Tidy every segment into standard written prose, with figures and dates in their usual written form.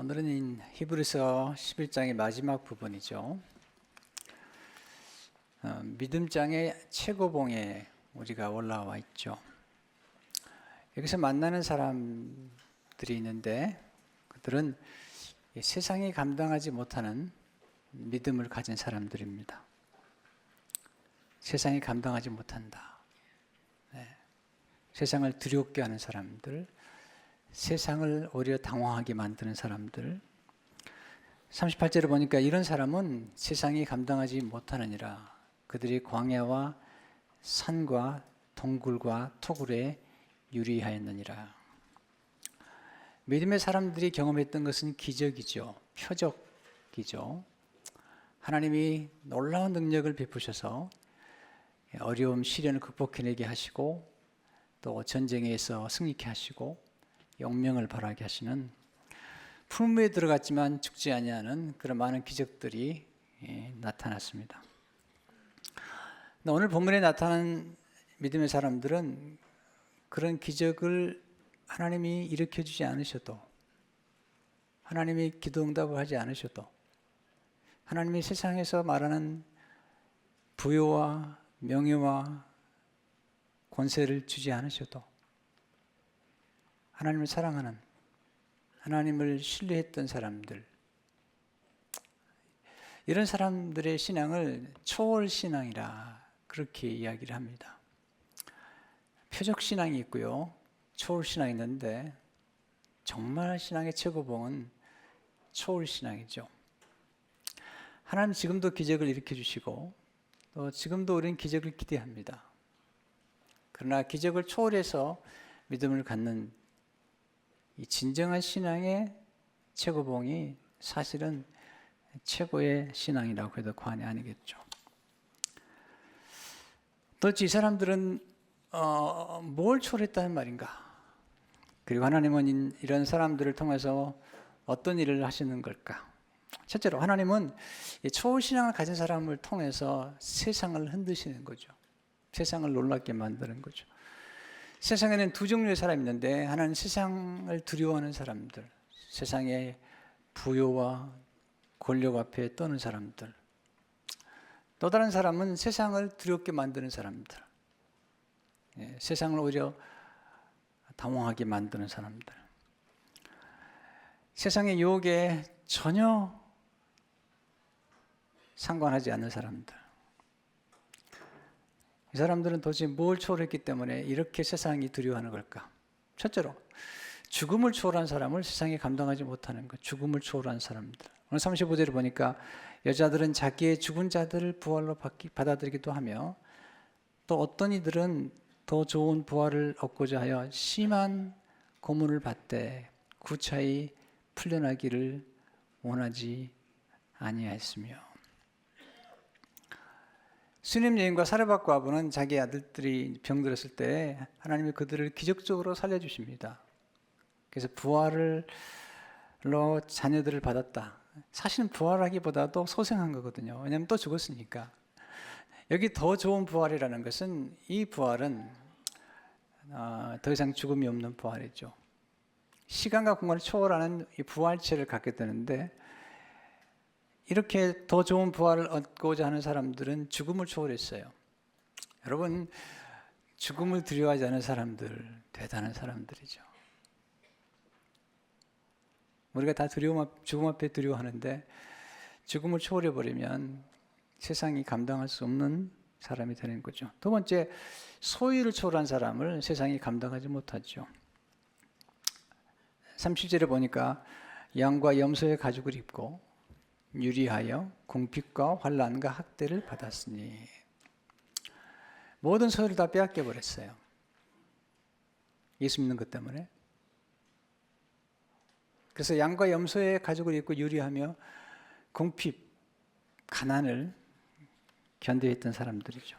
오늘은 히브리서 11장의 마지막 부분이죠. 믿음장의 최고봉에 우리가 올라와 있죠. 여기서 만나는 사람들이 있는데 그들은 세상이 감당하지 못하는 믿음을 가진 사람들입니다. 세상이 감당하지 못한다. 세상을 두렵게 하는 사람들, 세상을 오히려 당황하게 만드는 사람들. 38절에 보니까 이런 사람은 세상이 감당하지 못하느니라. 그들이 광야와 산과 동굴과 토굴에 유리하였느니라. 믿음의 사람들이 경험했던 것은 기적이죠. 표적이죠. 하나님이 놀라운 능력을 베푸셔서 어려움, 시련을 극복해내게 하시고 또 전쟁에서 승리케 하시고 영명을 발하게 하시는 품에 들어갔지만 죽지 아니하는 그런 많은 기적들이 나타났습니다. 오늘 본문에 나타난 믿음의 사람들은 그런 기적을 하나님이 일으켜주지 않으셔도, 하나님이 기도 응답을 하지 않으셔도, 하나님이 세상에서 말하는 부요와 명예와 권세를 주지 않으셔도 하나님을 사랑하는, 하나님을 신뢰했던 사람들, 이런 사람들의 신앙을 초월신앙이라 그렇게 이야기를 합니다. 표적신앙이 있고요, 초월신앙이 있는데 정말 신앙의 최고봉은 초월신앙이죠. 하나님 지금도 기적을 일으켜주시고 또 지금도 우리는 기적을 기대합니다. 그러나 기적을 초월해서 믿음을 갖는 이 진정한 신앙의 최고봉이 사실은 최고의 신앙이라고 해도 과언이 아니겠죠. 도대체 이 사람들은 뭘 초월했다는 말인가? 그리고 하나님은 이런 사람들을 통해서 어떤 일을 하시는 걸까? 첫째로 하나님은 초월신앙을 가진 사람을 통해서 세상을 흔드시는 거죠. 세상을 놀랍게 만드는 거죠. 세상에는 두 종류의 사람이 있는데, 하나는 세상을 두려워하는 사람들, 세상의 부요와 권력 앞에 떠는 사람들. 또 다른 사람은 세상을 두렵게 만드는 사람들, 세상을 오히려 당황하게 만드는 사람들. 세상의 유혹에 전혀 상관하지 않는 사람들. 이 사람들은 도대체 뭘 초월했기 때문에 이렇게 세상이 두려워하는 걸까? 첫째로 죽음을 초월한 사람을 세상이 감당하지 못하는 것. 죽음을 초월한 사람들. 오늘 35절을 보니까 여자들은 자기의 죽은 자들을 부활로 받아들이기도 하며 또 어떤 이들은 더 좋은 부활을 얻고자 하여 심한 고문을 받되 구차히 풀려나기를 원하지 아니하였으며. 수님 여인과 사르밧 과부는 자기 아들들이 병들었을 때 하나님이 그들을 기적적으로 살려주십니다. 그래서 부활로 자녀들을 받았다. 사실은 부활하기보다도 소생한 거거든요. 왜냐하면 또 죽었으니까. 여기 더 좋은 부활이라는 것은, 이 부활은 더 이상 죽음이 없는 부활이죠. 시간과 공간을 초월하는 이 부활체를 갖게 되는데, 이렇게 더 좋은 부활을 얻고자 하는 사람들은 죽음을 초월했어요. 여러분, 죽음을 두려워하지 않는 사람들, 대단한 사람들이죠. 우리가 다 죽음 앞에 두려워하는데 죽음을 초월해버리면 세상이 감당할 수 없는 사람이 되는 거죠. 두 번째, 소유를 초월한 사람을 세상이 감당하지 못하죠. 30절에 보니까 양과 염소의 가죽을 입고 유리하여 궁핍과 환난과 학대를 받았으니, 모든 소유를 다 빼앗겨 버렸어요. 예수 믿는 것 때문에. 그래서 양과 염소의 가죽을 입고 유리하며 궁핍, 가난을 견뎌했던 사람들이죠.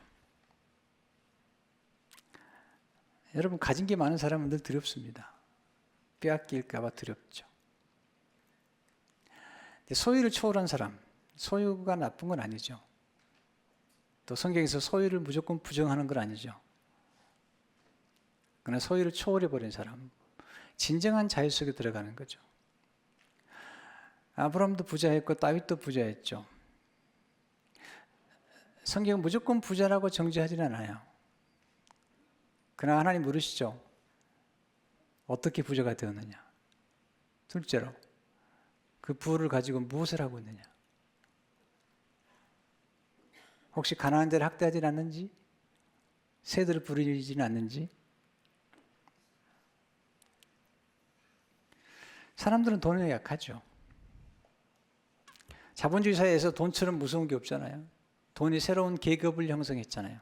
여러분, 가진 게 많은 사람은 늘 두렵습니다. 빼앗길까 봐 두렵죠. 소유를 초월한 사람, 소유가 나쁜 건 아니죠. 또 성경에서 소유를 무조건 부정하는 건 아니죠. 그러나 소유를 초월해버린 사람, 진정한 자유 속에 들어가는 거죠. 아브라함도 부자였고 다윗도 부자였죠. 성경은 무조건 부자라고 정죄하지는 않아요. 그러나 하나님 물으시죠. 어떻게 부자가 되었느냐? 둘째로 그 부를 가지고 무엇을 하고 있느냐? 혹시 가난한 자를 학대하지 않는지? 새들을 부리지는 않는지? 사람들은 돈에 약하죠. 자본주의 사회에서 돈처럼 무서운 게 없잖아요. 돈이 새로운 계급을 형성했잖아요.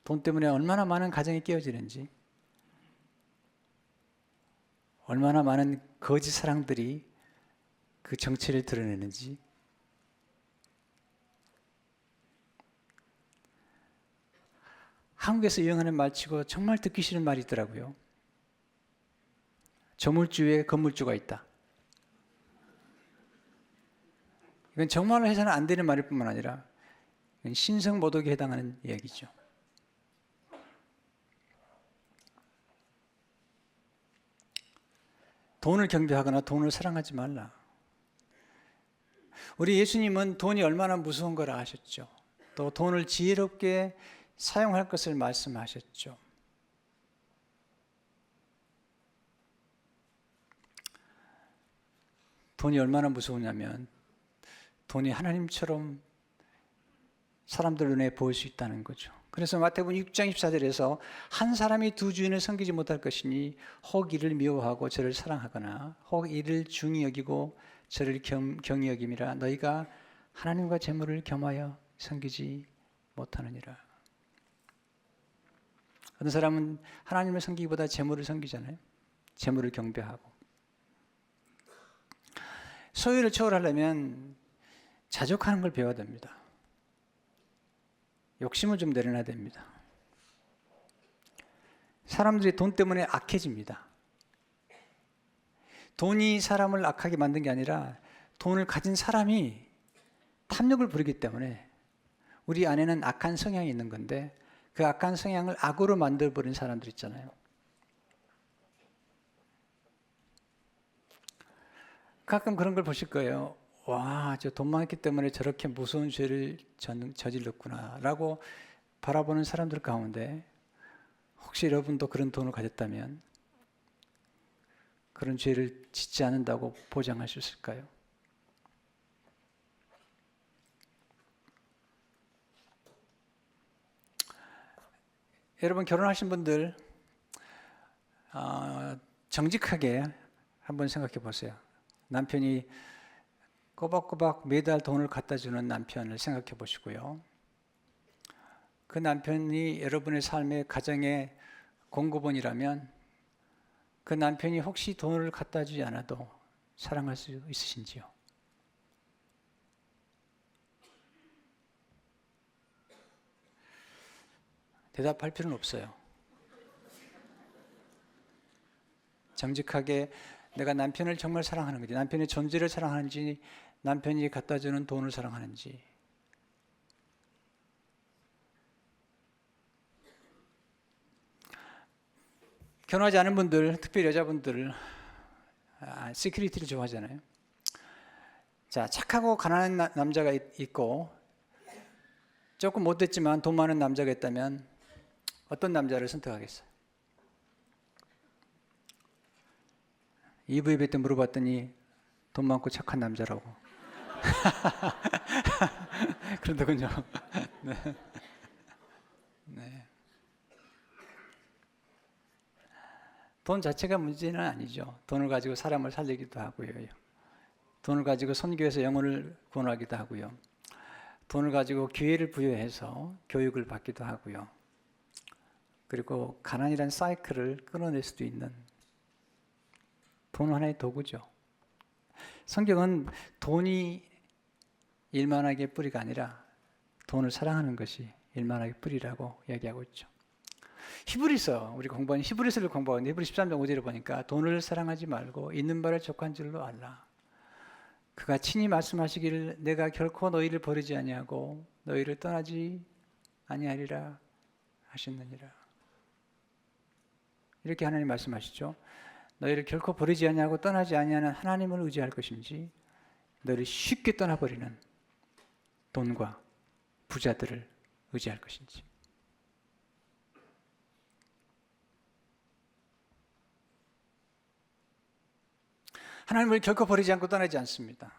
돈 때문에 얼마나 많은 가정이 깨어지는지, 얼마나 많은 거짓 사랑들이 그 정체를 드러내는지. 한국에서 유행하는 말치고 정말 듣기 싫은 말이 있더라고요. 저물주에 건물주가 있다. 이건 정말로 해서는 안 되는 말일 뿐만 아니라 신성모독에 해당하는 이야기죠. 돈을 경배하거나 돈을 사랑하지 말라. 우리 예수님은 돈이 얼마나 무서운 걸 아셨죠. 또 돈을 지혜롭게 사용할 것을 말씀하셨죠. 돈이 얼마나 무서우냐면 돈이 하나님처럼 사람들 눈에 보일 수 있다는 거죠. 그래서 마태복음 6장 14절에서 한 사람이 두 주인을 섬기지 못할 것이니 혹 이를 미워하고 저를 사랑하거나 혹 이를 중히 여기고 저를 경히 여김이라 너희가 하나님과 재물을 겸하여 섬기지 못하느니라. 어떤 사람은 하나님을 섬기기보다 재물을 섬기잖아요. 재물을 경배하고. 소유를 초월하려면 자족하는 걸 배워야 됩니다. 욕심을 좀 내려놔야 됩니다. 사람들이 돈 때문에 악해집니다. 돈이 사람을 악하게 만든 게 아니라 돈을 가진 사람이 탐욕을 부리기 때문에 우리 안에는 악한 성향이 있는 건데 그 악한 성향을 악으로 만들어버린 사람들 있잖아요. 가끔 그런 걸 보실 거예요. 와, 저 돈 많기 때문에 저렇게 무서운 죄를 저질렀구나 라고 바라보는 사람들 가운데 혹시 여러분도 그런 돈을 가졌다면 그런 죄를 짓지 않는다고 보장할 수 있을까요? 여러분 결혼하신 분들 정직하게 한번 생각해 보세요. 남편이 꼬박꼬박 매달 돈을 갖다 주는 남편을 생각해 보시고요. 그 남편이 여러분의 삶의 가정의 공급원이라면 그 남편이 혹시 돈을 갖다 주지 않아도 사랑할 수 있으신지요? 대답할 필요는 없어요. 정직하게 내가 남편을 정말 사랑하는 건지, 남편의 존재를 사랑하는지, 남편이 갖다 주는 돈을 사랑하는지. 결혼하지 않은 분들, 특별히 여자분들, 시큐리티를 좋아하잖아요. 자, 착하고 가난한 남자가 있고, 조금 못됐지만 돈 많은 남자가 있다면 어떤 남자를 선택하겠어요? EVB 때 물어봤더니 돈 많고 착한 남자라고. 그런더군요. 네. 네. 돈 자체가 문제는 아니죠. 돈을 가지고 사람을 살리기도 하고요. 돈을 가지고 선교해서 영혼을 구원하기도 하고요. 돈을 가지고 기회를 부여해서 교육을 받기도 하고요. 그리고 가난이란 사이클을 끊어낼 수도 있는 돈은 하나의 도구죠. 성경은 돈이 일만하게 뿌리가 아니라 돈을 사랑하는 것이 일만하게 뿌리라고 이야기하고 있죠. 히브리서, 우리 공부하는 히브리서를 공부하는데 히브리 13장 5절을 보니까 돈을 사랑하지 말고 있는 바를 족한 줄로 알라. 그가 친히 말씀하시기를 내가 결코 너희를 버리지 아니하고 너희를 떠나지 아니하리라 하셨느니라. 이렇게 하나님 말씀하시죠. 너희를 결코 버리지 아니하고 떠나지 아니하는 하나님을 의지할 것인지 너희를 쉽게 떠나버리는 돈과 부자들을 의지할 것인지. 하나님을 결코 버리지 않고 떠나지 않습니다.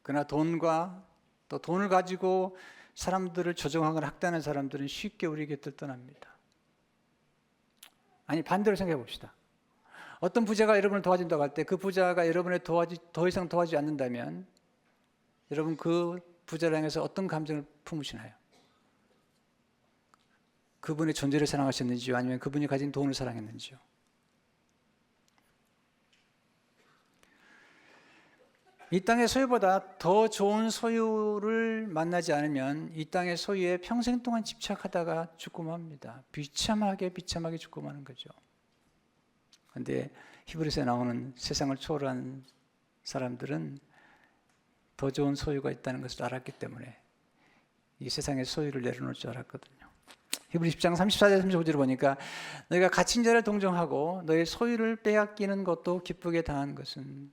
그러나 돈과 또 돈을 가지고 사람들을 조종하거나 학대하는 사람들은 쉽게 우리 곁을 떠납니다. 아니, 반대로 생각해 봅시다. 어떤 부자가 여러분을 도와준다고 할 때 그 부자가 여러분을 더 이상 도와주지 않는다면 여러분 그 부자를 향해서 어떤 감정을 품으시나요? 그분의 존재를 사랑하셨는지요? 아니면 그분이 가진 돈을 사랑했는지요? 이 땅의 소유보다 더 좋은 소유를 만나지 않으면 이 땅의 소유에 평생 동안 집착하다가 죽고 맙니다. 비참하게 죽고 마는 거죠. 그런데 히브리서에 나오는 세상을 초월한 사람들은 더 좋은 소유가 있다는 것을 알았기 때문에 이 세상의 소유를 내려놓을 줄 알았거든요. 히브리 10장 34절 35절을 보니까 너희가 갇힌 자를 동정하고 너희 소유를 빼앗기는 것도 기쁘게 당한 것은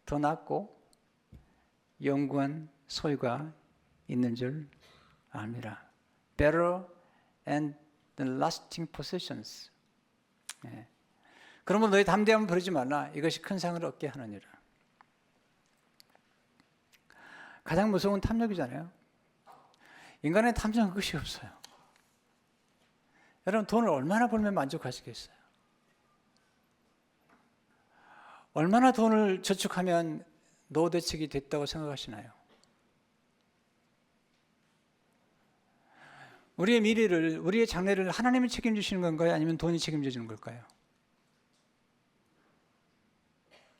더 낫고 영구한 소유가 있는 줄 압니다. Better and lasting possessions. 네. 그러므로 너희 담대함을 버리지 말라. 이것이 큰 상을 얻게 하느니라. 가장 무서운 탐욕이잖아요. 인간의 탐욕은 그것이 없어요. 여러분, 돈을 얼마나 벌면 만족하시겠어요? 얼마나 돈을 저축하면 노후대책이 됐다고 생각하시나요? 우리의 미래를, 우리의 장래를 하나님이 책임지시는 건가요? 아니면 돈이 책임져 주는 걸까요?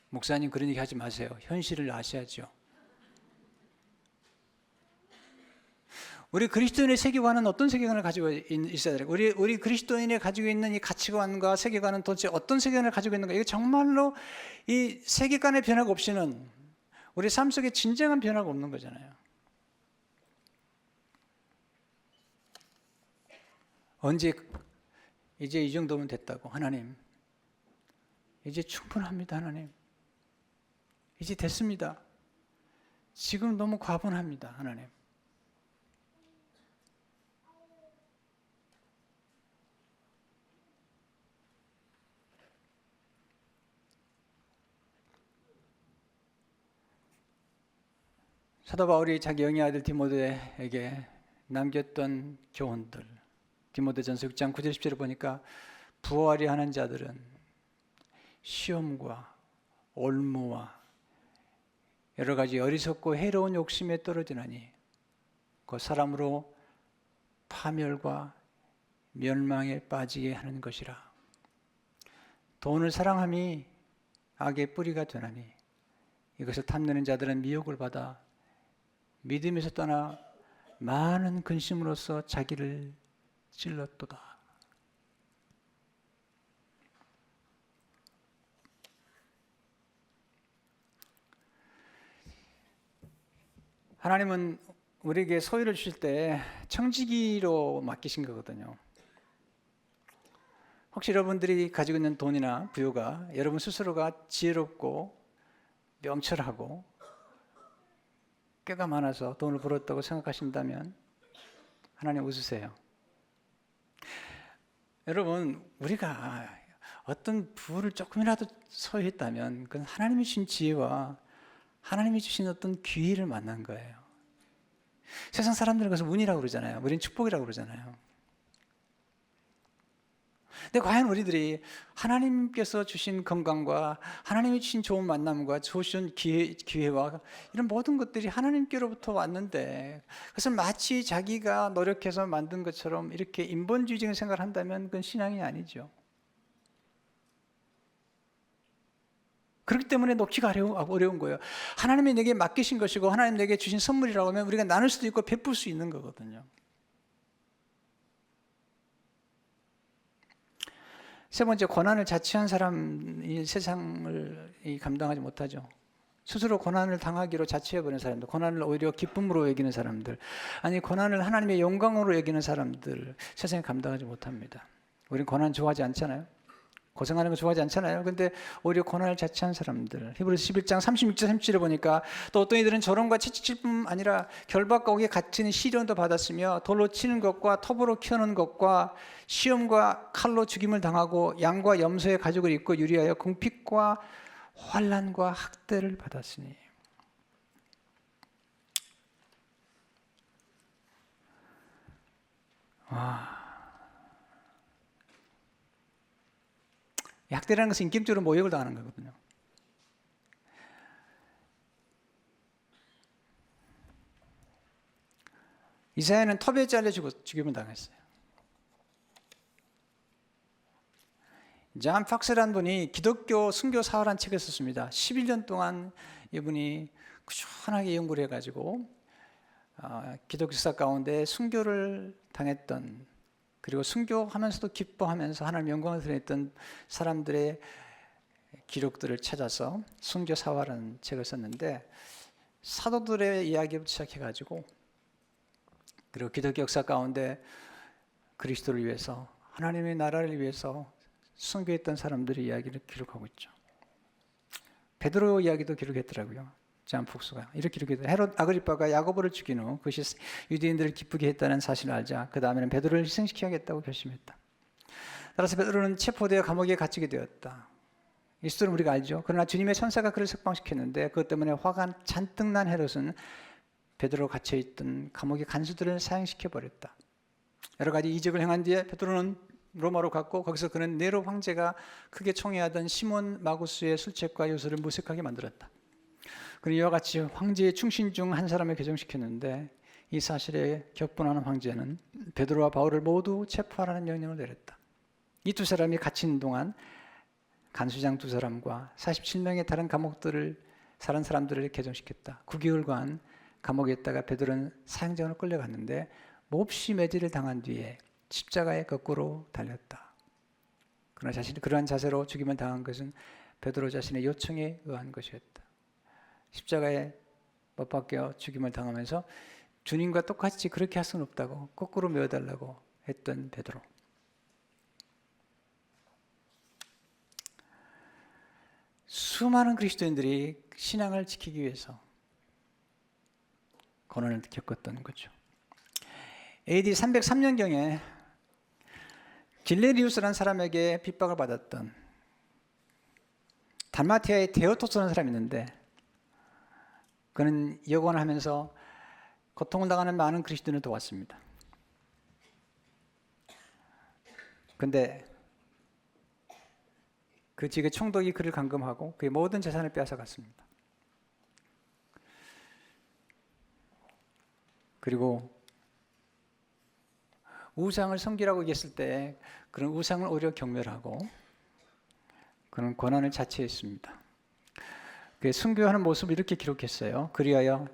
목사님, 그런 얘기 하지 마세요. 현실을 아셔야죠. 우리 그리스도인의 세계관은 어떤 세계관을 가지고 있어야 돼요? 우리 그리스도인이 가지고 있는 이 가치관과 세계관은 도대체 어떤 세계관을 가지고 있는가? 이거 정말로 이 세계관의 변화가 없이는 우리 삶 속에 진정한 변화가 없는 거잖아요. 언제 이제 이 정도면 됐다고? 하나님, 이제 충분합니다. 하나님, 이제 됐습니다. 지금 너무 과분합니다. 하나님. 사도 바울이 자기 영의 아들 디모데에게 남겼던 교훈들, 디모데전서 6장 9절 10절을 보니까 부활이 하는 자들은 시험과 올무와 여러 가지 어리석고 해로운 욕심에 떨어지나니 그 사람으로 파멸과 멸망에 빠지게 하는 것이라. 돈을 사랑함이 악의 뿌리가 되나니 이것을 탐내는 자들은 미혹을 받아 믿음에서 떠나 많은 근심으로써 자기를 찔렀도다. 하나님은 우리에게 소유를 주실 때 청지기로 맡기신 거거든요. 혹시 여러분들이 가지고 있는 돈이나 부유가 여러분 스스로가 지혜롭고 명철하고 꾀가 많아서 돈을 벌었다고 생각하신다면 하나님 웃으세요. 여러분, 우리가 어떤 부를 조금이라도 소유했다면 그건 하나님이 주신 지혜와 하나님이 주신 어떤 기회를 만난 거예요. 세상 사람들은 그것을 운이라고 그러잖아요. 우리는 축복이라고 그러잖아요. 근데 과연 우리들이 하나님께서 주신 건강과 하나님이 주신 좋은 만남과 주신 기회와 이런 모든 것들이 하나님께로부터 왔는데 그것을 마치 자기가 노력해서 만든 것처럼 이렇게 인본주의적인 생각을 한다면 그건 신앙이 아니죠. 그렇기 때문에 놓기가 어려운 거예요. 하나님이 내게 맡기신 것이고 하나님 내게 주신 선물이라고 하면 우리가 나눌 수도 있고 베풀 수 있는 거거든요. 세 번째, 고난을 자취한 사람이 세상을 감당하지 못하죠. 스스로 고난을 당하기로 자취해버린 사람들, 고난을 오히려 기쁨으로 여기는 사람들, 아니 고난을 하나님의 영광으로 여기는 사람들 세상에 감당하지 못합니다. 우리는 고난 좋아하지 않잖아요. 고생하는 거 좋아하지 않잖아요. 근데 오히려 고난을 자처한 사람들, 히브리서 11장 36절 37절에 보니까 또 어떤 이들은 조롱과 채찍질뿐 아니라 결박과 옥에 갇히는 시련도 받았으며 돌로 치는 것과 톱으로 키우는 것과 시험과 칼로 죽임을 당하고 양과 염소의 가죽을 입고 유리하여 궁핍과 환난과 학대를 받았으니. 학대라는 것은 인격적으로 모욕을 당하는 거거든요. 이사야는 톱에 잘려 죽임을 당했어요. 존 팍스라는 분이 기독교 순교 사활한 책을 썼습니다. 11년 동안 이분이 꾸준하게 연구를 해가지고 기독교 역사 가운데 순교를 당했던, 그리고 순교하면서도 기뻐하면서 하나님 영광을 드렸던 사람들의 기록들을 찾아서 순교 사활하는 책을 썼는데, 사도들의 이야기부터 시작해가지고, 그리고 기독교 역사 가운데 그리스도를 위해서, 하나님의 나라를 위해서 순교했던 사람들의 이야기를 기록하고 있죠. 베드로 이야기도 기록했더라고요. 존 폭스가 이렇게 기록했어요. 헤롯 아그리빠가 야고보를 죽인 후 그것이 유대인들을 기쁘게 했다는 사실을 알자 그 다음에는 베드로를 희생시켜야겠다고 결심했다. 따라서 베드로는 체포되어 감옥에 갇히게 되었다. 이 스토리는 우리가 알죠. 그러나 주님의 천사가 그를 석방시켰는데 그것 때문에 화가 잔뜩 난 헤롯은 베드로 갇혀있던 감옥의 간수들을 사형시켜버렸다. 여러 가지 이적을 행한 뒤에 베드로는 로마로 갔고, 거기서 그는 네로 황제가 크게 총애하던 시몬 마구스의 술책과 요술을 무색하게 만들었다. 그는 이와 같이 황제의 충신 중 한 사람을 개종시켰는데, 이 사실에 격분하는 황제는 베드로와 바울을 모두 체포하라는 명령을 내렸다. 이 두 사람이 갇힌 동안 간수장 두 사람과 47명의 다른 다른 사람들을 개종시켰다. 9개월간 감옥에 있다가 베드로는 사형장으로 끌려갔는데 몹시 매질을 당한 뒤에 십자가에 거꾸로 달렸다. 그러나 자신이 그러한 자세로 죽임을 당한 것은 베드로 자신의 요청에 의한 것이었다. 십자가에 못 박혀 죽임을 당하면서 주님과 똑같이 그렇게 할 수는 없다고 거꾸로 메어달라고 했던 베드로. 수많은 그리스도인들이 신앙을 지키기 위해서 고난을 겪었던 거죠. AD 303년경에 길레리우스라는 사람에게 핍박을 받았던 달마티아의 데오토스라는 사람이 있는데, 그는 여관을 하면서 고통을 당하는 많은 그리스도인을 도왔습니다. 근데 그 지역의 총독이 그를 감금하고 그의 모든 재산을 빼앗아갔습니다. 그리고 우상을 섬기라고 얘기했을 때 그런 우상을 오히려 경멸하고 그런 고난을 자처했습니다. 그 순교하는 모습을 이렇게 기록했어요. 그리하여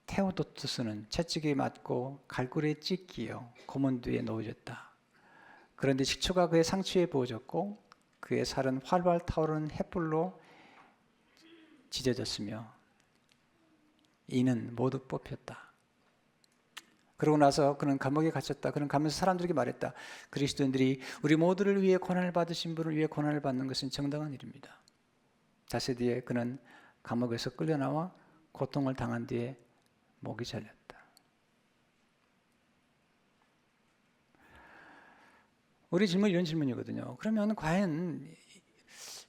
테오도투스는 채찍에 맞고 갈고리에 찢기어 고문두에 놓여졌다. 그런데 식초가 그의 상처에 부어졌고 그의 살은 활활 타오르는 횃불로 지져졌으며 이는 모두 뽑혔다. 그러고 나서 그는 감옥에 갇혔다. 그는 가면서 사람들에게 말했다. 그리스도인들이 우리 모두를 위해 고난을 받으신 분을 위해 고난을 받는 것은 정당한 일입니다. 자세 뒤에 그는 감옥에서 끌려나와 고통을 당한 뒤에 목이 잘렸다. 우리 질문 이런 질문이거든요. 그러면 과연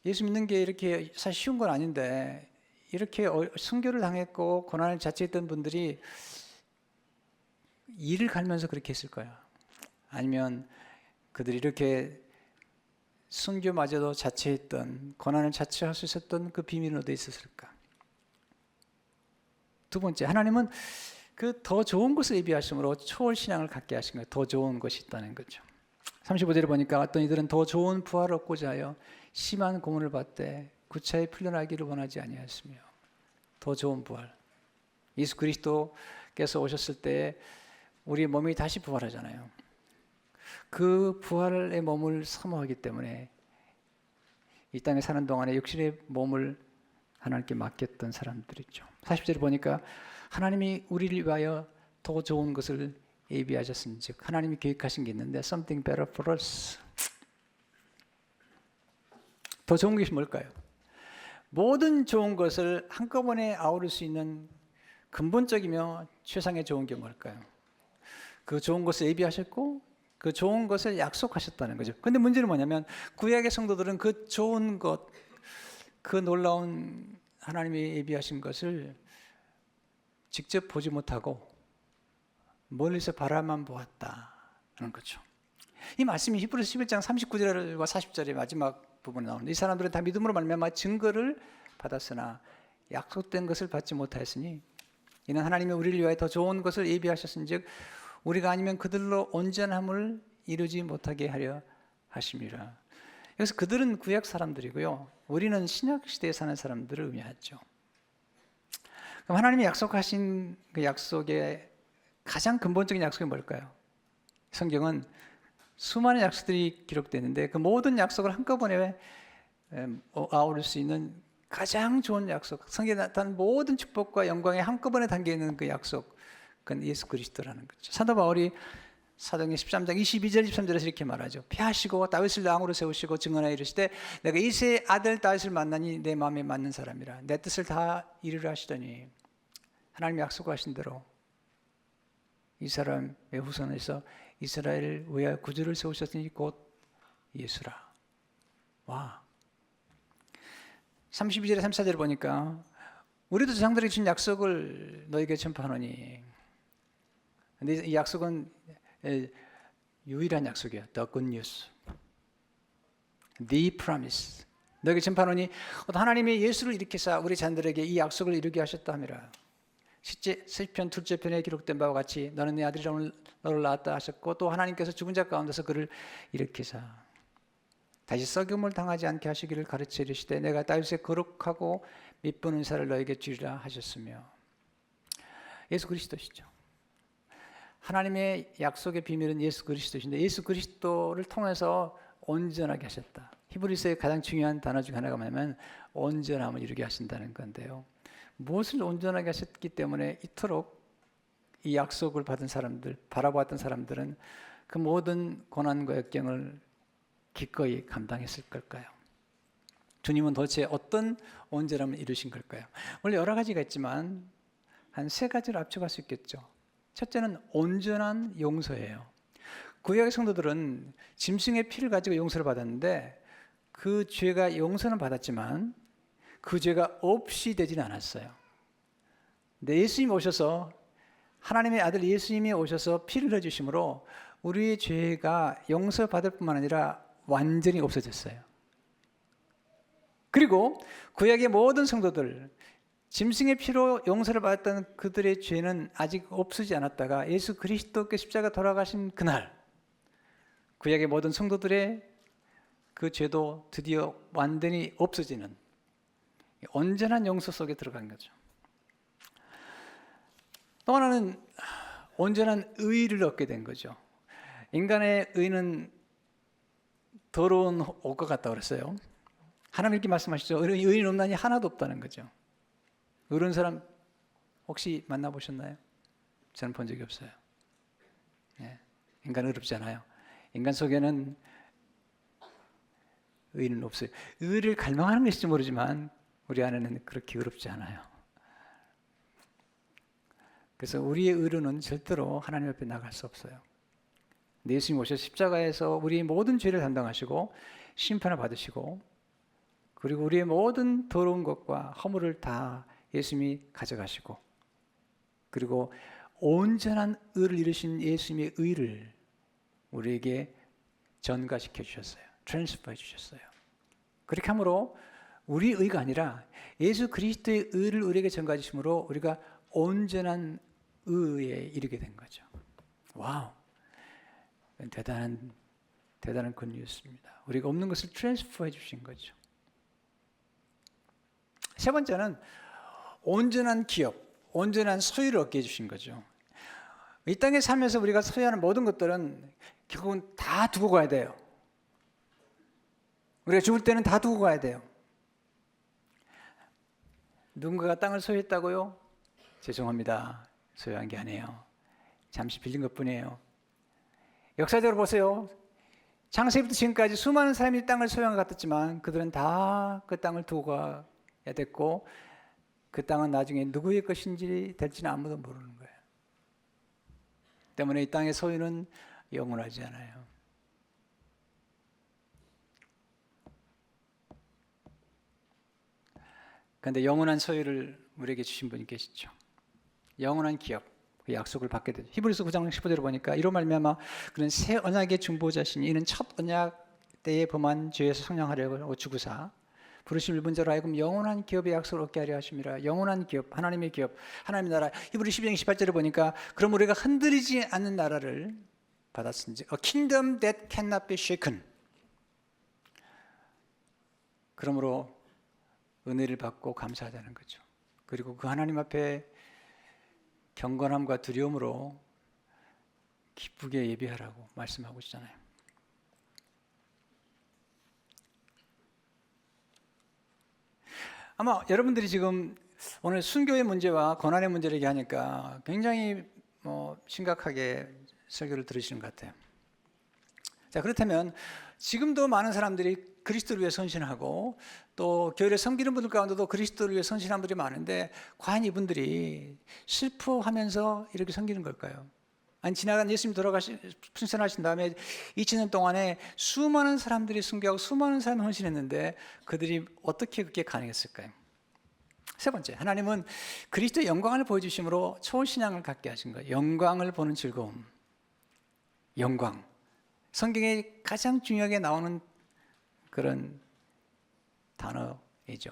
예수 믿는 게 이렇게 사실 쉬운 건 아닌데 이렇게 순교를 당했고 고난을 자처했던 분들이 일을 갈면서 그렇게 했을까요? 아니면 그들이 이렇게 순교마저도 자처했던, 고난을 자처할 수 있었던 그 비밀은 어디에 있었을까? 두 번째, 하나님은 그 더 좋은 것을 예비하심으로 초월 신앙을 갖게 하신 거예요. 더 좋은 것이 있다는 거죠. 35절에 보니까 어떤 이들은 더 좋은 부활을 얻고자 하여 심한 고문을 받되 구차히 풀려나기를 원하지 아니하였으며. 더 좋은 부활. 예수 그리스도께서 오셨을 때 우리 몸이 다시 부활하잖아요. 그 부활의 몸을 사모하기 때문에 이 땅에 사는 동안에 육신의 몸을 하나님께 맡겼던 사람들이죠. 40절에 보니까 하나님이 우리를 위하여 더 좋은 것을 예비하셨은즉 하나님이 계획하신 게 있는데 something better for us. 더 좋은 것이 뭘까요? 모든 좋은 것을 한꺼번에 아우를 수 있는 근본적이며 최상의 좋은 게 뭘까요? 그 좋은 것을 예비하셨고 그 좋은 것을 약속하셨다는 거죠. 근데 문제는 뭐냐면 구약의 성도들은 그 좋은 것, 그 놀라운 하나님이 예비하신 것을 직접 보지 못하고 멀리서 바라만 보았다는 거죠. 이 말씀이 히브리서 11장 39절과 40절의 마지막 부분에 나오는데 이 사람들은 다 믿음으로 말미암아 증거를 받았으나 약속된 것을 받지 못하였으니 이는 하나님이 우리를 위하여 더 좋은 것을 예비하셨은즉 우리가 아니면 그들로 온전함을 이루지 못하게 하려 하심이라. 그래서 그들은 구약 사람들이고요. 우리는 신약 시대에 사는 사람들을 의미하죠. 그럼 하나님이 약속하신 그 약속의 가장 근본적인 약속이 뭘까요? 성경은 수많은 약속들이 기록되는데 그 모든 약속을 한꺼번에 아우를 수 있는 가장 좋은 약속, 성경에 나타난 모든 축복과 영광이 한꺼번에 담겨있는 그 약속은 예수 그리스도라는 거죠. 사도 바울이 사도행전 13장 22절 23절에서 이렇게 말하죠. 피하시고 다윗을 왕으로 세우시고 증언하여 이르시되 내가 이새의 아들 다윗을 만나니 내 마음에 맞는 사람이라 내 뜻을 다 이루려 하시더니 하나님이 약속하신 대로 이 사람의 후손에서 이스라엘을 위하여 구주를 세우셨으니 곧 예수라. 와. 32절에 34절을 보니까 우리도 조상들에게 준 약속을 너에게 전파하노니. 근데 이 약속은 유일한 약속이에요. The good news. The promise. 너에게 전파하노니 하나님이 예수를 일으키사 우리 자녀들에게 이 약속을 이루게 하셨다 함이라. 실제 시편 둘째 편에 기록된 바와 같이 너는 내 아들이라 오늘 너를 낳았다 하셨고 또 하나님께서 죽은 자 가운데서 그를 일으키사 다시 썩음을 당하지 않게 하시기를 가르쳐 이르시되 내가 다윗의 거룩하고 미쁜 은사를 너에게 주리라 하셨으며. 예수 그리스도시죠. 하나님의 약속의 비밀은 예수 그리스도신데 예수 그리스도를 통해서 온전하게 하셨다. 히브리서의 가장 중요한 단어 중 하나가 뭐냐면 온전함을 이루게 하신다는 건데요. 무엇을 온전하게 하셨기 때문에 이토록 이 약속을 받은 사람들, 바라보았던 사람들은 그 모든 고난과 역경을 기꺼이 감당했을 걸까요? 주님은 도대체 어떤 온전함을 이루신 걸까요? 원래 여러 가지가 있지만 한 세 가지를 압축할 수 있겠죠. 첫째는 온전한 용서예요. 구약의 성도들은 짐승의 피를 가지고 용서를 받았는데 그 죄가 용서는 받았지만 그 죄가 없이 되지는 않았어요. 근데 예수님이 오셔서 하나님의 아들 예수님이 오셔서 피를 흘려주심으로 우리의 죄가 용서받을 뿐만 아니라 완전히 없어졌어요. 그리고 구약의 모든 성도들 짐승의 피로 용서를 받았던 그들의 죄는 아직 없어지지 않았다가 예수 그리스도께 십자가 돌아가신 그날 구약의 모든 성도들의 그 죄도 드디어 완전히 없어지는 온전한 용서 속에 들어간 거죠. 또 하나는 온전한 의를 얻게 된 거죠. 인간의 의는 더러운 옷과 같다고 그랬어요. 하나님 이렇게 말씀하시죠. 의인 없나니 하나도 없다는 거죠. 의로운 사람 혹시 만나보셨나요? 저는 본 적이 없어요. 네. 인간은 어렵지 않아요. 인간 속에는 의는 없어요. 의를 갈망하는 것일지 모르지만 우리 안에는 그렇게 어렵지 않아요. 그래서 우리의 의로는 절대로 하나님 앞에 나갈 수 없어요. 예수님 오셔서 십자가에서 우리의 모든 죄를 담당하시고 심판을 받으시고 그리고 우리의 모든 더러운 것과 허물을 다 예수님이 가져가시고 그리고 온전한 의를 이루신 예수님의 의를 우리에게 전가시켜 주셨어요. 트랜스퍼해 주셨어요. 그렇게 함으로 우리 의가 아니라 예수 그리스도의 의를 우리에게 전가해 주심으로 우리가 온전한 의에 이르게 된 거죠. 와우. 대단한 굿뉴스입니다. 우리가 없는 것을 트랜스퍼해 주신 거죠. 세 번째는 온전한 기업, 온전한 소유를 얻게 해주신 거죠. 이 땅에 살면서 우리가 소유하는 모든 것들은 결국은 다 두고 가야 돼요. 우리가 죽을 때는 다 두고 가야 돼요. 누군가가 땅을 소유했다고요? 죄송합니다. 소유한 게 아니에요. 잠시 빌린 것뿐이에요. 역사적으로 보세요. 창세기부터 지금까지 수많은 사람이 땅을 소유한 것 같았지만 그들은 다 그 땅을 두고 가야 됐고 그 땅은 나중에 누구의 것인지 될지는 아무도 모르는 거예요. 때문에 이 땅의 소유는 영원하지 않아요. 그런데 영원한 소유를 우리에게 주신 분이 계시죠. 영원한 기업, 그 약속을 받게 되죠. 히브리서 9장 15절을 보니까 이로 말미암아 그는 새 언약의 중보자시니 이는 첫 언약 때에 범한 죄에서 성량하려고 주구사 부르심 입은 자로 하여금 영원한 기업의 약속을 얻게 하려 하심이라. 영원한 기업, 하나님의 기업, 하나님의 나라. 히브리 12장 18절을 보니까 그럼 우리가 흔들리지 않는 나라를 받았은지 A kingdom that cannot be shaken. 그러므로 은혜를 받고 감사하자는 거죠. 그리고 그 하나님 앞에 경건함과 두려움으로 기쁘게 예배하라고 말씀하고 있잖아요. 아마 여러분들이 지금 오늘 순교의 문제와 고난의 문제를 얘기하니까 굉장히 심각하게 설교를 들으시는 것 같아요. 자, 그렇다면 지금도 많은 사람들이 그리스도를 위해 헌신하고 또 교회를 섬기는 분들 가운데도 그리스도를 위해 헌신한 분들이 많은데 과연 이분들이 슬퍼하면서 이렇게 섬기는 걸까요? 아니, 지나간 예수님 승천하신 다음에 2000년 동안에 수많은 사람들이 순교하고 수많은 사람이 헌신했는데 그들이 어떻게 그게 가능했을까요? 세 번째, 하나님은 그리스도의 영광을 보여주심으로 초신앙을 갖게 하신 거예요. 영광을 보는 즐거움. 영광. 성경에 가장 중요하게 나오는 그런 단어이죠.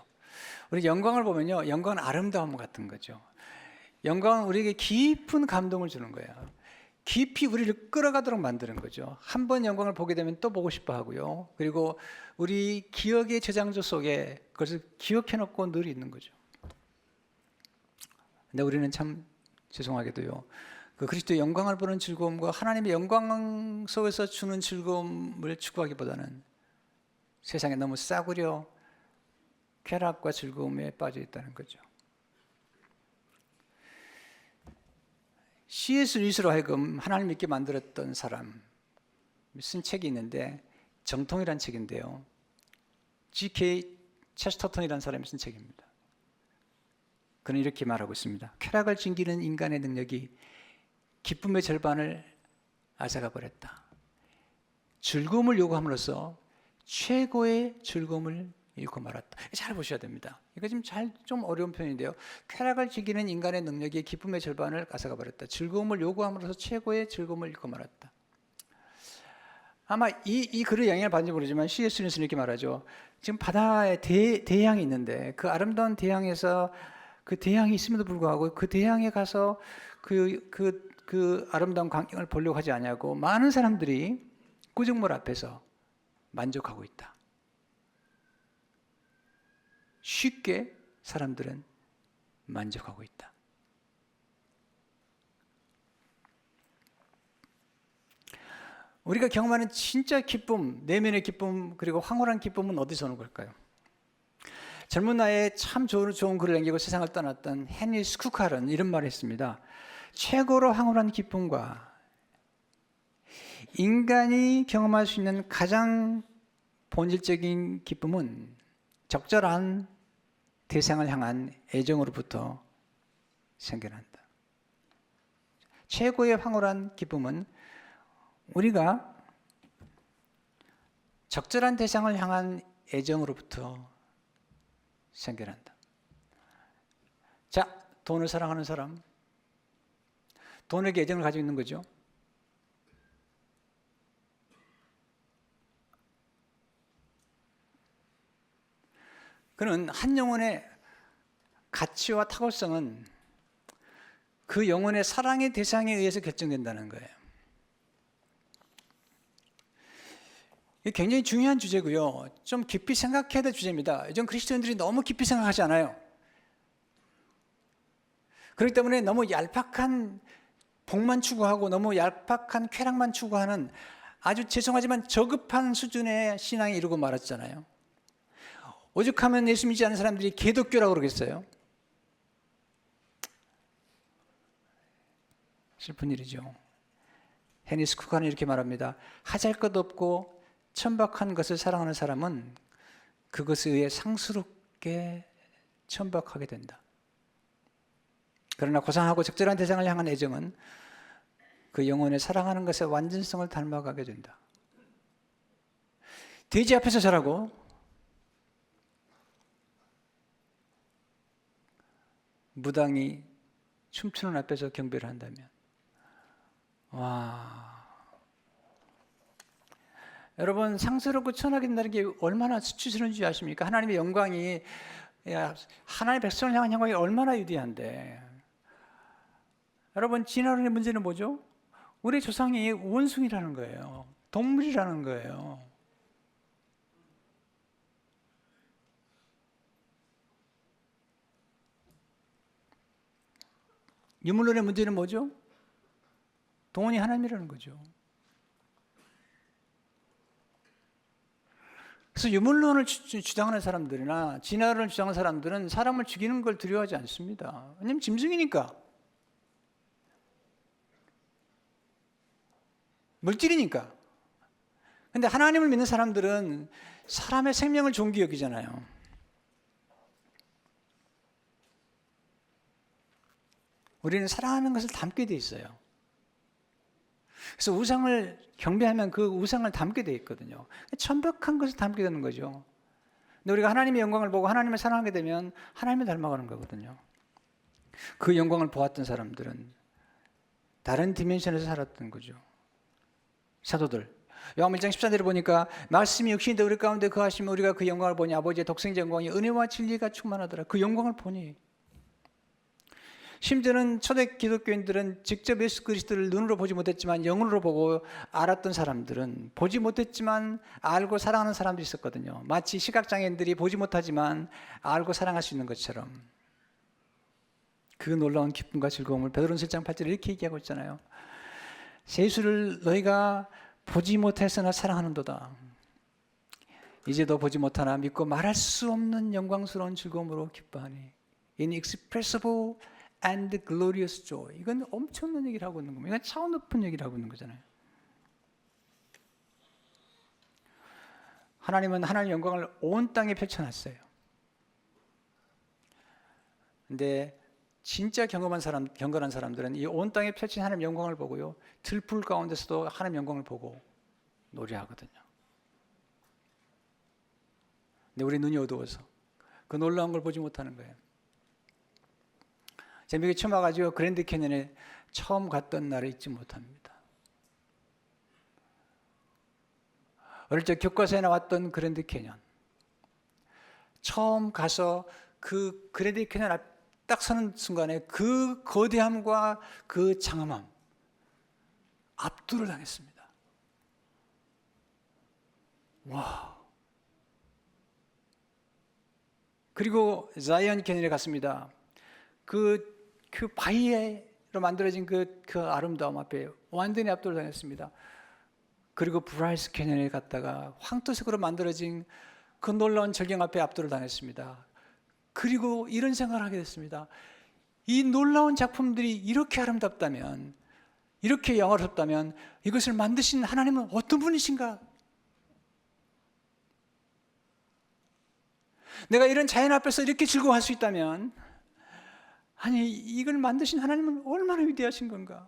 우리 영광을 보면요, 영광은 아름다움 같은 거죠. 영광은 우리에게 깊은 감동을 주는 거예요. 깊이 우리를 끌어가도록 만드는 거죠. 한 번 영광을 보게 되면 또 보고 싶어 하고요. 그리고 우리 기억의 저장소 속에 그것을 기억해놓고 늘 있는 거죠. 근데 우리는 참 죄송하게도요, 그 그리스도의 영광을 보는 즐거움과 하나님의 영광 속에서 주는 즐거움을 추구하기보다는 세상에 너무 싸구려 쾌락과 즐거움에 빠져 있다는 거죠. C.S. 루이스로 하여금 하나님 믿게 만들었던 사람 쓴 책이 있는데 정통이란 책인데요. G.K. 체스터턴이라는 사람이 쓴 책입니다. 그는 이렇게 말하고 있습니다. 쾌락을 즐기는 인간의 능력이 기쁨의 절반을 앗아가 버렸다. 즐거움을 요구함으로써 최고의 즐거움을 잃고 말았다. 잘 보셔야 됩니다. 이거 좀 어려운 표현인데요. 쾌락을 즐기는 인간의 능력이 기쁨의 절반을 앗아가 버렸다. 즐거움을 요구함으로써 최고의 즐거움을 잃고 말았다. 아마 이 글의 영향을 받는지 모르지만 C.S. 루이스는 이렇게 말하죠. 지금 바다에 대양이 있는데 그 아름다운 대양에서 그 대양이 있음에도 불구하고 그 대양에 가서 그 아름다운 광경을 보려고 하지 않냐고 많은 사람들이 구정물 앞에서 만족하고 있다. 쉽게 사람들은 만족하고 있다. 우리가 경험하는 진짜 기쁨, 내면의 기쁨, 그리고 황홀한 기쁨은 어디서 오는 걸까요? 젊은 나이에 참 좋은 글을 남기고 세상을 떠났던 헨리 스쿠칼은 이런 말을 했습니다. 최고로 황홀한 기쁨과 인간이 경험할 수 있는 가장 본질적인 기쁨은 적절한 대상을 향한 애정으로부터 생겨난다. 최고의 황홀한 기쁨은 우리가 적절한 대상을 향한 애정으로부터 생겨난다. 자, 돈을 사랑하는 사람, 돈에게 애정을 가지고 있는 거죠. 그는 한 영혼의 가치와 탁월성은 그 영혼의 사랑의 대상에 의해서 결정된다는 거예요. 이게 굉장히 중요한 주제고요. 좀 깊이 생각해야 될 주제입니다. 요즘 그리스도인들이 너무 깊이 생각하지 않아요. 그렇기 때문에 너무 얄팍한 복만 추구하고 너무 얄팍한 쾌락만 추구하는 아주 죄송하지만 저급한 수준의 신앙에 이르고 말았잖아요. 오죽하면 예수 믿지 않는 사람들이 개독교라고 그러겠어요? 슬픈 일이죠. 헨리 스쿠칼은 이렇게 말합니다. 하잘 것 없고 천박한 것을 사랑하는 사람은 그것에 의해 상스럽게 천박하게 된다. 그러나 고상하고 적절한 대상을 향한 애정은 그 영혼의 사랑하는 것의 완전성을 닮아가게 된다. 돼지 앞에서 자라고 무당이 춤추는 앞에서 경배를 한다면, 와, 여러분, 상스럽고 천하게 된다는 게 얼마나 수치스러운 줄 아십니까? 하나님의 영광이, 하나님의 백성을 향한 영광이 얼마나 위대한데. 여러분, 진화론의 문제는 뭐죠? 우리 조상이 원숭이라는 거예요. 동물이라는 거예요. 유물론의 문제는 뭐죠? 동원이 하나님이라는 거죠. 그래서 유물론을 주장하는 사람들이나 진화론을 주장하는 사람들은 사람을 죽이는 걸 두려워하지 않습니다. 왜냐하면 짐승이니까. 물질이니까. 근데 하나님을 믿는 사람들은 사람의 생명을 존귀 여기잖아요. 우리는 사랑하는 것을 담게 돼 있어요. 그래서 우상을 경배하면 그 우상을 담게 돼 있거든요. 천박한 것을 담게 되는 거죠. 근데 우리가 하나님의 영광을 보고 하나님을 사랑하게 되면 하나님을 닮아가는 거거든요. 그 영광을 보았던 사람들은 다른 디멘션에서 살았던 거죠. 사도들, 요한복음 1장 14절을 보니까 말씀이 육신이 되어 우리 가운데 거하시면 우리가 그 영광을 보니 아버지의 독생자 영광이 은혜와 진리가 충만하더라. 그 영광을 보니, 심지어는 초대 기독교인들은 직접 예수 그리스도를 눈으로 보지 못했지만 영으로 보고 알았던 사람들은 보지 못했지만 알고 사랑하는 사람들이 있었거든요. 마치 시각장애인들이 보지 못하지만 알고 사랑할 수 있는 것처럼. 그 놀라운 기쁨과 즐거움을 베드로는 7장 8절에 이렇게 얘기하고 있잖아요. 예수를 너희가 보지 못했으나 사랑하는도다. 이제 너 보지 못하나 믿고 말할 수 없는 영광스러운 즐거움으로 기뻐하니 inexpressible and glorious joy. 이건 엄청난 얘기를 하고 있는 겁니다. 이건 차원 높은 얘기를 하고 있는 거잖아요. 하나님은 하나님의 영광을 온 땅에 펼쳐놨어요. 근데 진짜 경건한 사람들은 이 온 땅에 펼친 하나님의 영광을 보고요, 들풀 가운데서도 하나님의 영광을 보고 노래하거든요. 근데 우리 눈이 어두워서 그 놀라운 걸 보지 못하는 거예요. 제가 미국에 처음 와가지고 그랜드 캐년에 처음 갔던 날을 잊지 못합니다. 어릴 적 교과서에 나왔던 그랜드 캐년. 처음 가서 그 그랜드 캐년 앞 딱 서는 순간에 그 거대함과 그 장엄함, 압도를 당했습니다. 와. 그리고 자이언 캐년에 갔습니다. 그 바위로 만들어진 그 아름다움 앞에 완전히 압도를 당했습니다. 그리고 브라이스 캐년에 갔다가 황토색으로 만들어진 그 놀라운 절경 앞에 압도를 당했습니다. 그리고 이런 생각을 하게 됐습니다. 이 놀라운 작품들이 이렇게 아름답다면, 이렇게 영화롭다면 이것을 만드신 하나님은 어떤 분이신가? 내가 이런 자연 앞에서 이렇게 즐거워할 수 있다면, 아니 이걸 만드신 하나님은 얼마나 위대하신 건가?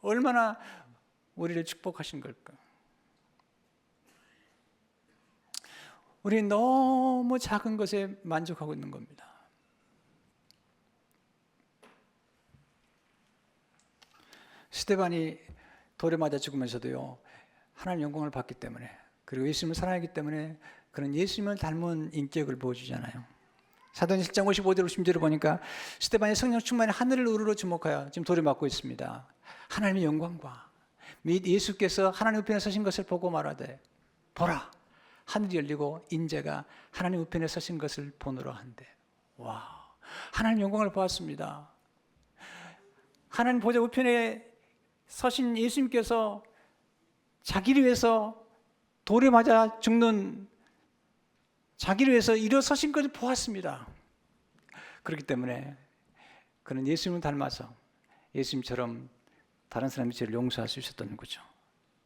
얼마나 우리를 축복하신 걸까? 우리는 너무 작은 것에 만족하고 있는 겁니다. 스데반이 돌에 맞아 죽으면서도요, 하나님 영광을 받기 때문에, 그리고 예수님을 사랑하기 때문에 그런 예수님을 닮은 인격을 보여주잖아요. 사도행 7장 55절 56절을 보니까 스데반이 성령 충만에 하늘을 우러러 주목하여 지금 돌에 맞고 있습니다. 하나님의 영광과 및 예수께서 하나님 우편에 서신 것을 보고 말하되, 보라, 하늘이 열리고 인자가 하나님 우편에 서신 것을 보노라 한대. 와, 하나님 영광을 보았습니다. 하나님 보좌 우편에 서신 예수님께서 자기를 위해서 돌에 맞아 죽는, 자기를 위해서 일어서신 것을 보았습니다. 그렇기 때문에 그는 예수님을 닮아서 예수님처럼 다른 사람의 죄를 용서할 수 있었던 거죠.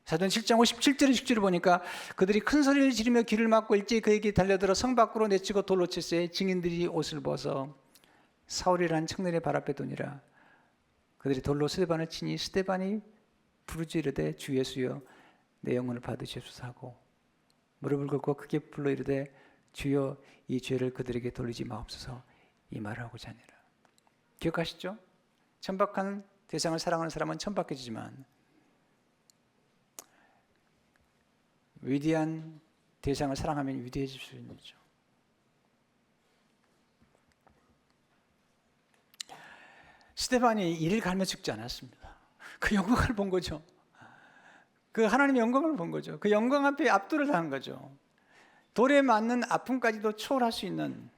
사도행 7장 57절 60절을 보니까 그들이 큰 소리를 지르며 귀를 막고 일제히 그에게 달려들어 성 밖으로 내치고 돌로 칠세 증인들이 옷을 벗어 사울이라는 청년의 발 앞에 두니라. 그들이 돌로 스데반을 치니 스데반이 부르짖으되 주 예수여 내 영혼을 받으시옵소서 하고 무릎을 꿇고 크게 불러 이르되 주여 이 죄를 그들에게 돌리지 마옵소서 이 말을 하고자 하니라. 기억하시죠? 천박한 대상을 사랑하는 사람은 천박해지지만 위대한 대상을 사랑하면 위대해질 수 있는 거죠. 스데반이 이를 갈며 죽지 않았습니다. 그 영광을 본 거죠. 그 하나님의 영광을 본 거죠. 그 영광 앞에 압도를 당한 거죠. 돌에 맞는 아픔까지도 초월할 수 있는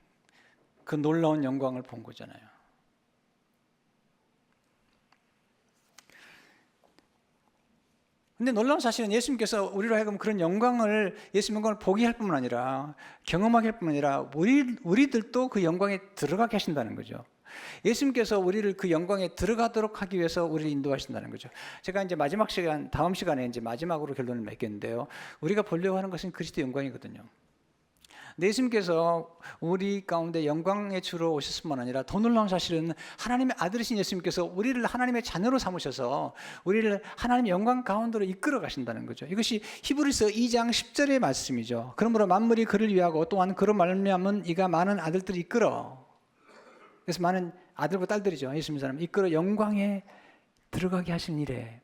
그 놀라운 영광을 본 거잖아요. 근데 놀라운 사실은 예수님께서 우리로 하여금 그런 예수님 영광을 보게 할 뿐만 아니라 경험하게 할 뿐만 아니라 우리들도 그 영광에 들어가게 하신다는 거죠. 예수님께서 우리를 그 영광에 들어가도록 하기 위해서 우리를 인도하신다는 거죠. 제가 이제 마지막 시간, 다음 시간에 이제 마지막으로 결론을 맺겠는데요. 우리가 보려고 하는 것은 그리스도의 영광이거든요. 근데 예수님께서 우리 가운데 영광의 주로 오셨을 뿐만 아니라 더 놀라운 사실은 하나님의 아들이신 예수님께서 우리를 하나님의 자녀로 삼으셔서 우리를 하나님의 영광 가운데로 이끌어 가신다는 거죠. 이것이 히브리서 2장 10절의 말씀이죠. 그러므로 만물이 그를 위하고 또한 그로 말미암은 이가 많은 아들들을 이끌어, 그래서 많은 아들과 딸들이죠. 예수님 사람 이끌어 영광에 들어가게 하신 이래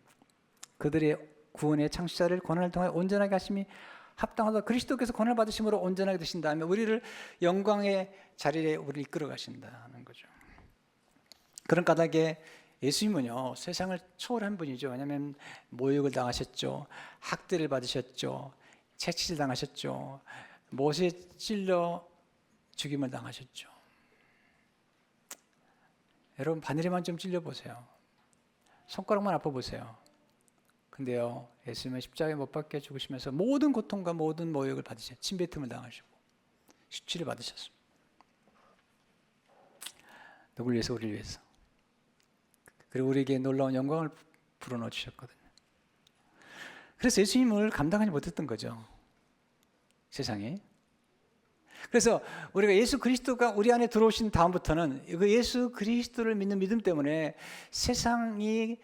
그들의 구원의 창시자를 고난을 통해 온전하게 하심이 합당하다. 그리스도께서 고난을 받으심으로 온전하게 되신 다음에 우리를 영광의 자리에 우리를 이끌어 가신다는 거죠. 그런 까닭에 예수님은요 세상을 초월한 분이죠. 왜냐하면 모욕을 당하셨죠, 학대를 받으셨죠, 채찍을 당하셨죠, 못에 찔러 죽임을 당하셨죠. 여러분 바늘에만 좀 찔려보세요. 손가락만 아파보세요. 근데요 예수님은 십자가에 못 박혀 죽으시면서 모든 고통과 모든 모욕을 받으셨어요. 침뱉음을 당하시고 수치를 받으셨습니다. 누굴 위해서? 우리를 위해서. 그리고 우리에게 놀라운 영광을 불어넣어 주셨거든요. 그래서 예수님을 감당하지 못했던 거죠, 세상에. 그래서 우리가 예수 그리스도가 우리 안에 들어오신 다음부터는 그 예수 그리스도를 믿는 믿음 때문에 세상이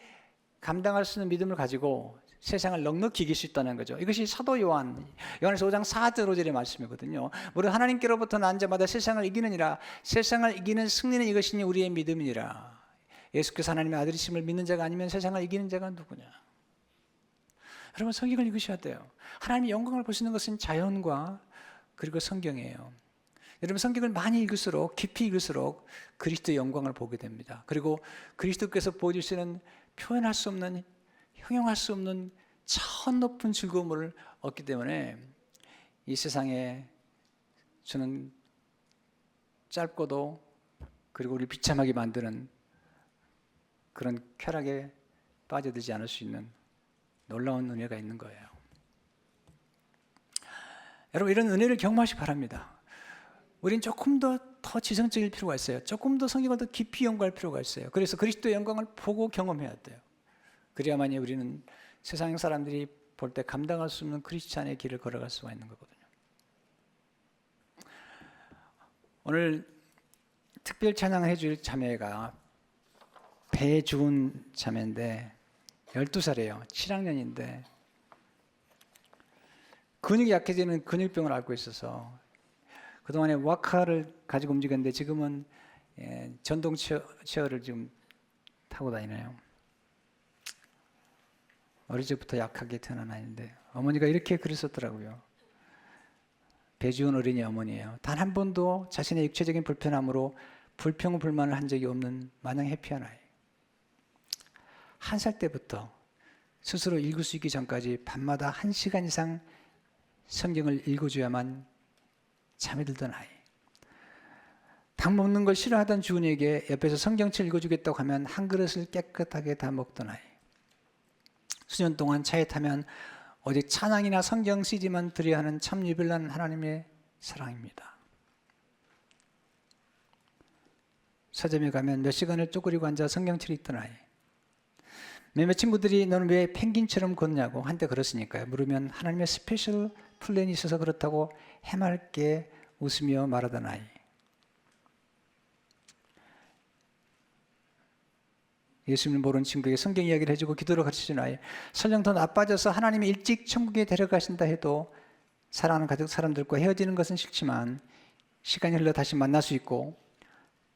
감당할 수 있는 믿음을 가지고 세상을 넉넉히 이길 수 있다는 거죠. 이것이 사도 요한에서 5장 4절 5절의 말씀이거든요. 우리 하나님께로부터 난 자마다 세상을 이기느니라. 세상을 이기는 승리는 이것이니 우리의 믿음이니라. 예수께서 하나님의 아들이심을 믿는 자가 아니면 세상을 이기는 자가 누구냐. 여러분 성경을 읽으셔야 돼요. 하나님의 영광을 보시는 것은 자연과 그리고 성경이에요. 여러분 성경을 많이 읽을수록 깊이 읽을수록 그리스도의 영광을 보게 됩니다. 그리고 그리스도께서 보여주시는 표현할 수 없는, 형용할 수 없는 차원 높은 즐거움을 얻기 때문에 이 세상에 주는 짧고도 그리고 우리 비참하게 만드는 그런 쾌락에 빠져들지 않을 수 있는 놀라운 은혜가 있는 거예요. 여러분 이런 은혜를 경험하시기 바랍니다. 우린 조금 더 지성적일 필요가 있어요. 조금 더 성경을 더 깊이 연구할 필요가 있어요. 그래서 그리스도의 영광을 보고 경험해야 돼요. 그래야만이 우리는 세상 사람들이 볼 때 감당할 수 없는 크리스찬의 길을 걸어갈 수가 있는 거거든요. 오늘 특별 찬양을 해줄 자매가 배주은 자매인데 12살이에요. 7학년인데 근육이 약해지는 근육병을 앓고 있어서 그동안에 와카를 가지고 움직였는데 지금은 전동 체어를 지금 타고 다니네요. 어릴 적부터 약하게 태어난 아이인데 어머니가 이렇게 글을 썼더라고요. 배지훈 어린이 어머니예요. 단 한 번도 자신의 육체적인 불편함으로 불평불만을 한 적이 없는 마냥 해피한 아이. 1살 때부터 스스로 읽을 수 있기 전까지 밤마다 1시간 이상 성경을 읽어줘야만 잠이 들던 아이. 닭 먹는 걸 싫어하던 주은이에게 옆에서 성경책 읽어주겠다고 하면 한 그릇을 깨끗하게 다 먹던 아이. 수년 동안 차에 타면 오직 찬양이나 성경 CD만 들어야 하는 참 유별난 하나님의 사랑입니다. 서점에 가면 몇 시간을 쪼그리고 앉아 성경책을 읽던 아이. 몇몇 친구들이 너는 왜 펭귄처럼 걷냐고 한때 그렇으니까요. 물으면 하나님의 스페셜 플랜이 있어서 그렇다고 해맑게 웃으며 말하던 아이. 예수님을 모르는 친구에게 성경 이야기를 해주고 기도를 가르쳐주는 아이. 설령 더 나빠져서 하나님이 일찍 천국에 데려가신다 해도 사랑하는 가족 사람들과 헤어지는 것은 싫지만 시간이 흘러 다시 만날 수 있고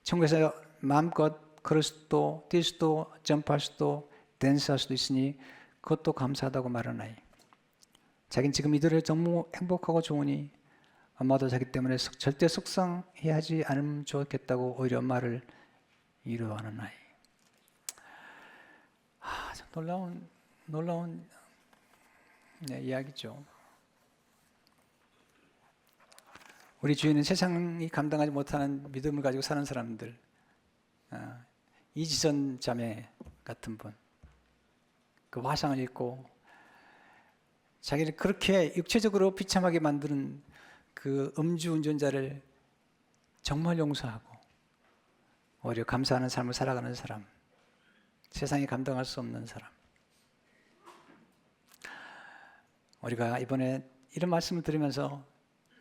천국에서 마음껏 걸을 수도 뛸 수도 점프할 수도 댄스할 수도 있으니 그것도 감사하다고 말하는 아이. 자기는 지금 이들을 너무 행복하고 좋으니 엄마도 자기 때문에 절대 속상해하지 않으면 좋겠다고 오히려 엄마를 위로하는 아이. 참 놀라운 이야기죠. 우리 주위에는 세상이 감당하지 못하는 믿음을 가지고 사는 사람들, 이지선 자매 같은 분, 그 화상을 입고 자기를 그렇게 육체적으로 비참하게 만드는 그 음주운전자를 정말 용서하고 오히려 감사하는 삶을 살아가는 사람, 세상이 감당할 수 없는 사람. 우리가 이번에 이런 말씀을 들으면서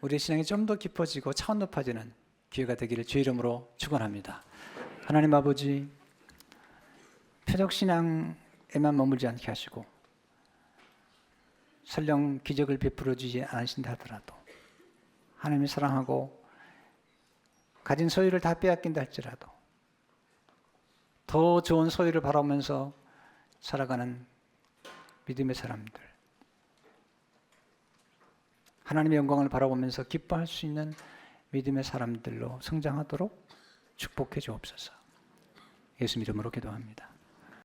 우리의 신앙이 좀 더 깊어지고 차원 높아지는 기회가 되기를 주의 이름으로 축원합니다. 하나님 아버지, 표적신앙에만 머물지 않게 하시고 설령 기적을 베풀어 주지 않으신다 하더라도 하나님을 사랑하고 가진 소유를 다 빼앗긴다 할지라도 더 좋은 소유를 바라보면서 살아가는 믿음의 사람들, 하나님의 영광을 바라보면서 기뻐할 수 있는 믿음의 사람들로 성장하도록 축복해 주옵소서. 예수 이름으로 기도합니다.